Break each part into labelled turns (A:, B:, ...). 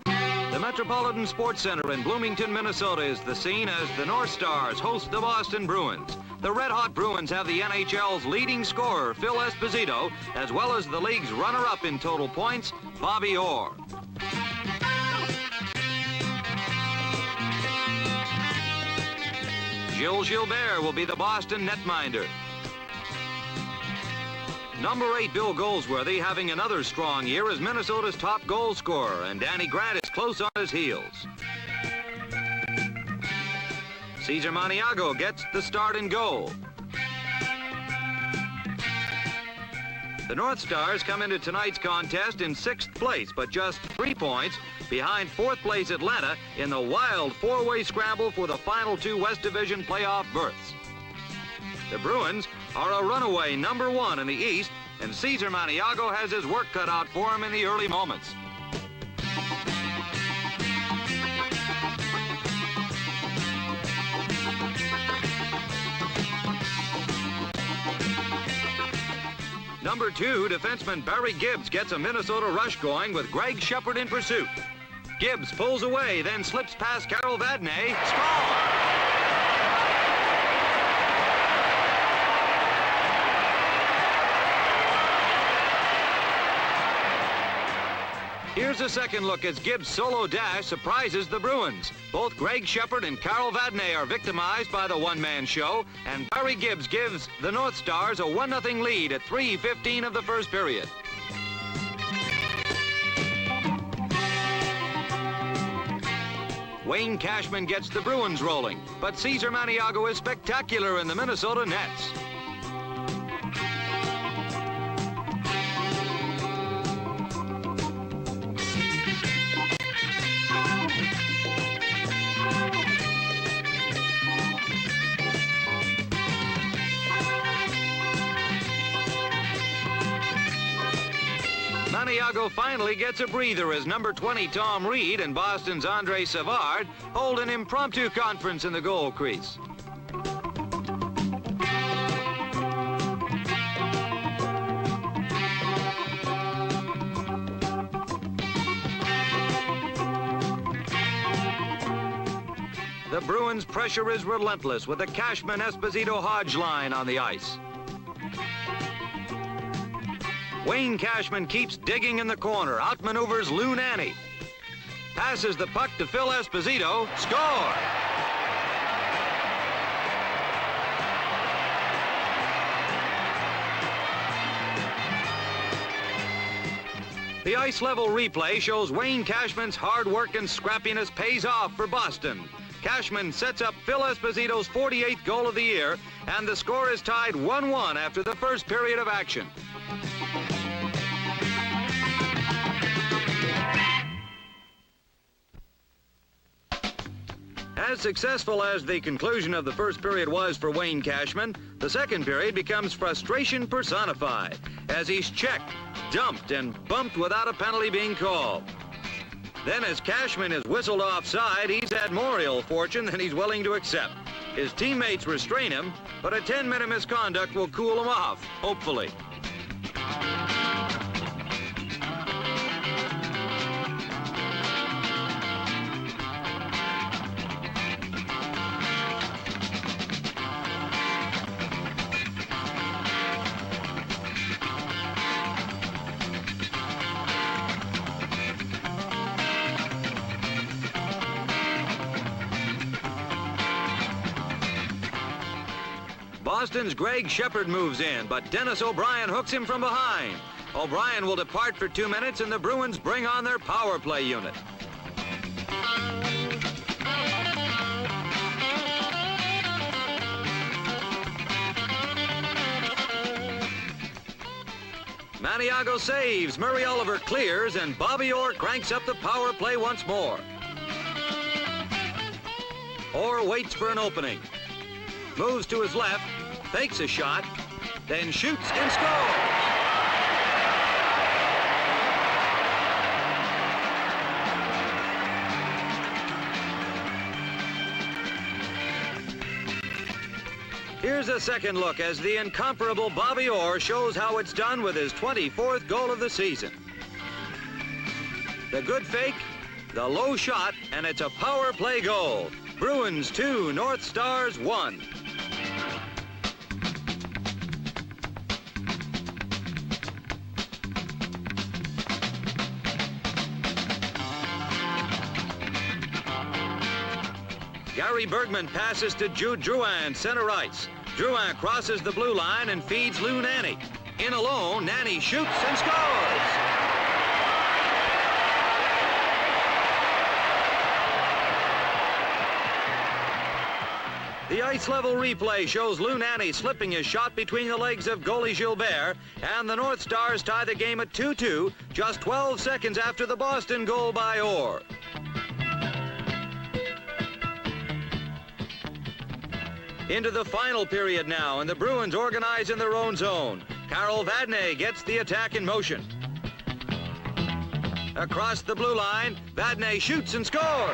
A: The Metropolitan Sports Center in Bloomington, Minnesota is the scene as the North Stars host the Boston Bruins. The red-hot Bruins have the NHL's leading scorer, Phil Esposito, as well as the league's runner-up in total points, Bobby Orr. Gilles Gilbert will be the Boston netminder. Number 8, Bill Goldsworthy, having another strong year, is Minnesota's top goal scorer, and Danny Grant is close on his heels. Cesar Maniago gets the start in goal. The North Stars come into tonight's contest in 6th place, but just 3 points behind 4th place Atlanta in the wild 4-way scramble for the final 2 West Division playoff berths. The Bruins are a runaway number 1 in the East, and Cesar Maniago has his work cut out for him in the early moments. Number 2, defenseman Barry Gibbs gets a Minnesota rush going with Greg Shepard in pursuit. Gibbs pulls away, then slips past Carol Vadnais. Score! Here's a second look as Gibbs' solo dash surprises the Bruins. Both Greg Shepard and Carol Vadnais are victimized by the one-man show, and Barry Gibbs gives the North Stars a 1-0 lead at 3:15 of the first period. Wayne Cashman gets the Bruins rolling, but Cesar Maniago is spectacular in the Minnesota nets. Maniago finally gets a breather as number 20 Tom Reed and Boston's Andre Savard hold an impromptu conference in the goal crease. The Bruins' pressure is relentless with the Cashman-Esposito-Hodge line on the ice. Wayne Cashman keeps digging in the corner, outmaneuvers Lou Nanne. Passes the puck to Phil Esposito. Score! The ice level replay shows Wayne Cashman's hard work and scrappiness pays off for Boston. Cashman sets up Phil Esposito's 48th goal of the year, and the score is tied 1-1 after the first period of action. As successful as the conclusion of the first period was for Wayne Cashman, the second period becomes frustration personified as he's checked, dumped, and bumped without a penalty being called. Then as Cashman is whistled offside, he's had more ill fortune than he's willing to accept. His teammates restrain him, but a 10-minute misconduct will cool him off, hopefully. Boston's Greg Shepard moves in, but Dennis O'Brien hooks him from behind. O'Brien will depart for 2 minutes, and the Bruins bring on their power play unit. Maniago saves, Murray Oliver clears, and Bobby Orr cranks up the power play once more. Orr waits for an opening. Moves to his left, fakes a shot, then shoots and scores. Here's a second look as the incomparable Bobby Orr shows how it's done with his 24th goal of the season. The good fake, The low shot, and it's a power play goal. Bruins 2, North Stars 1. Gary Bergman passes to Jude Drouin, center ice. Drouin crosses the blue line and feeds Lou Nanne. In alone, Nanne shoots and scores! The ice-level replay shows Lou Nanne slipping his shot between the legs of goalie Gilbert, and the North Stars tie the game at 2-2, just 12 seconds after the Boston goal by Orr. Into the final period now, and the Bruins organize in their own zone. Carol Vadnais gets the attack in motion. Across the blue line, Vadnais shoots and scores!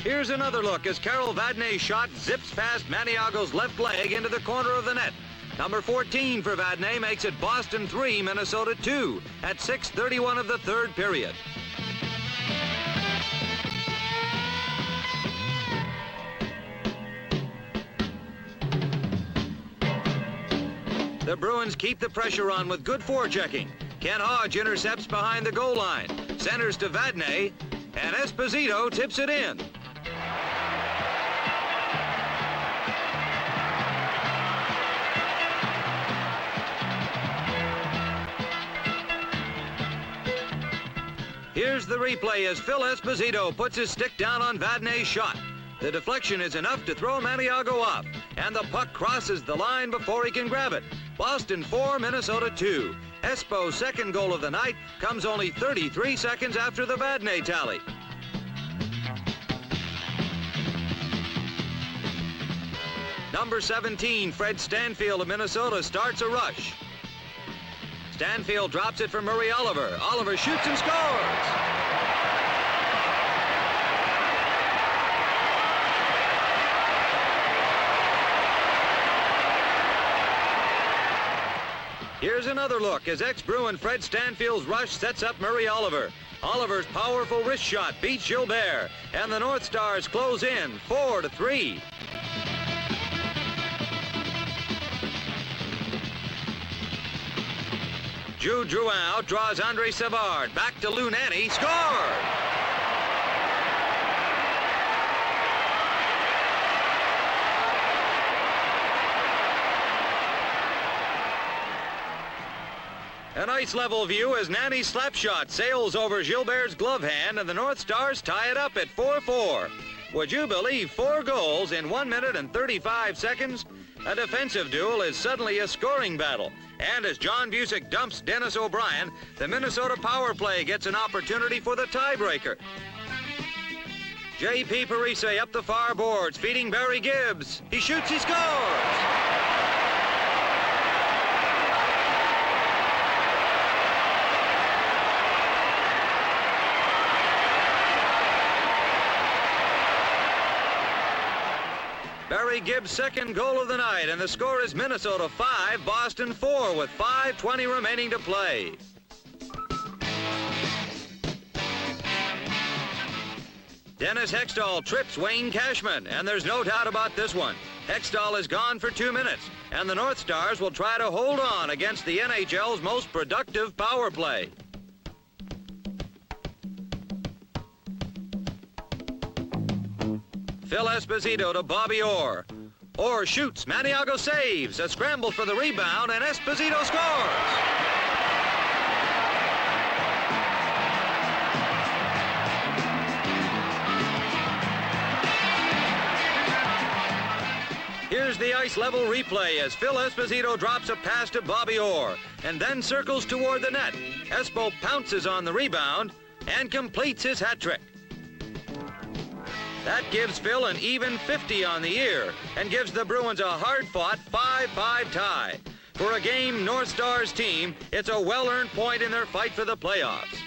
A: Here's another look as Carol Vadnais' shot zips past Maniago's left leg into the corner of the net. Number 14 for Vadnais makes it Boston 3, Minnesota 2 at 6:31 of the third period. The Bruins keep the pressure on with good forechecking. Ken Hodge intercepts behind the goal line, centers to Vadnais, and Esposito tips it in. Here's the replay as Phil Esposito puts his stick down on Vadnais' shot. The deflection is enough to throw Maniago off, and the puck crosses the line before he can grab it. Boston 4, Minnesota 2. Espo's second goal of the night comes only 33 seconds after the Vadnais tally. Number 17, Fred Stanfield of Minnesota, starts a rush. Stanfield drops it for Murray Oliver. Oliver shoots and scores! Here's another look as ex-Bruin Fred Stanfield's rush sets up Murray Oliver. Oliver's powerful wrist shot beats Gilbert, and the North Stars close in 4-3. Jude Drouin outdraws Andre Savard. Back to Lou Nanne. Scored! An ice-level view as Nanne's slap shot sails over Gilbert's glove hand, and the North Stars tie it up at 4-4. Would you believe 4 goals in 1 minute and 35 seconds? A defensive duel is suddenly a scoring battle. And as John Busick dumps Dennis O'Brien, the Minnesota power play gets an opportunity for the tiebreaker. J.P. Parise up the far boards, feeding Barry Gibbs. He shoots, he scores! Barry Gibbs' second goal of the night, and the score is Minnesota 5, Boston 4 with 5:20 remaining to play. Dennis Hextall trips Wayne Cashman, and there's no doubt about this one. Hextall is gone for 2 minutes, and the North Stars will try to hold on against the NHL's most productive power play. Phil Esposito to Bobby Orr. Orr shoots, Maniago saves, a scramble for the rebound, and Esposito scores! Here's the ice-level replay as Phil Esposito drops a pass to Bobby Orr and then circles toward the net. Espo pounces on the rebound and completes his hat trick. That gives Phil an even 50 on the year and gives the Bruins a hard-fought 5-5 tie. For a game North Stars team, it's a well-earned point in their fight for the playoffs.